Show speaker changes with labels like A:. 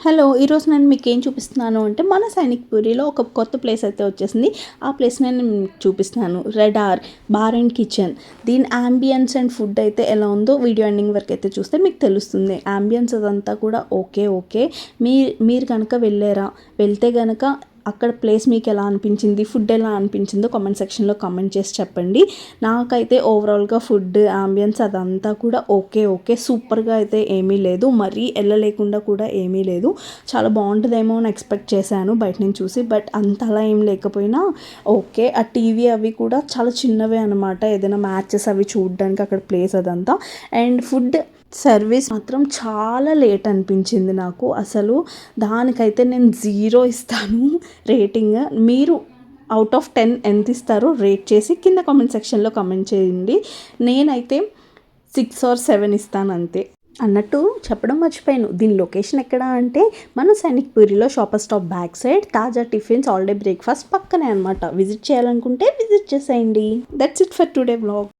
A: Hello, ఈరోజు నేను మీకు ఏం చూపిస్తున్నాను అంటే మన సైనిక్పూరిలో ఒక కొత్త ప్లేస్ అయితే వచ్చేసింది. ఆ ప్లేస్ నేను మీకు చూపిస్తున్నాను. Radar bar and kitchen. దీని అంబియన్స్ అండ్ ఫుడ్ అయితే ఎలా ఉందో వీడియో ఎండింగ్ వరకు అయితే చూస్తే మీకు తెలుస్తుంది. అంబియన్స్ అదంతా కూడా ఓకే. మీరు కనుక వెళ్తే కనుక అక్కడ ప్లేస్ మీకు ఎలా అనిపించింది, ఫుడ్ ఎలా అనిపించిందో కామెంట్ సెక్షన్లో కామెంట్ చేసి చెప్పండి. నాకైతే ఓవరాల్గా ఫుడ్ అంబియన్స్ అదంతా కూడా ఓకే సూపర్గా అయితే ఏమీ లేదు, మరీ వెళ్ళలేకుండా కూడా ఏమీ లేదు. చాలా బాగుంటుందేమో అని ఎక్స్పెక్ట్ చేశాను బయట నుంచి చూసి, బట్ అంతలా ఏం లేకపోయినా ఓకే. ఆ టీవీ అవి కూడా చాలా చిన్నవే అనమాట, ఏదైనా మ్యాచెస్ అవి చూడడానికి అక్కడ ప్లేస్ అదంతా. అండ్ ఫుడ్ సర్వీస్ మాత్రం చాలా లేట్ అనిపించింది నాకు. అసలు దానికైతే నేను 0 ఇస్తాను రేటింగ్. మీరు అవుట్ ఆఫ్ 10 ఎంత ఇస్తారో రేట్ చేసి కింద కామెంట్ సెక్షన్లో కామెంట్ చేయండి. నేనైతే 6 or 7 ఇస్తాను అంతే. అన్నట్టు చెప్పడం మర్చిపోయాను, దీని లొకేషన్ ఎక్కడ అంటే మన సైనిక్పూరిలో షాపర్ స్టాప్ బ్యాక్ సైడ్ తాజా టిఫిన్స్ ఆల్ డే బ్రేక్ఫాస్ట్ పక్కనే అనమాట. విజిట్ చేయాలనుకుంటే విజిట్ చేసేయండి. That's it for today vlog.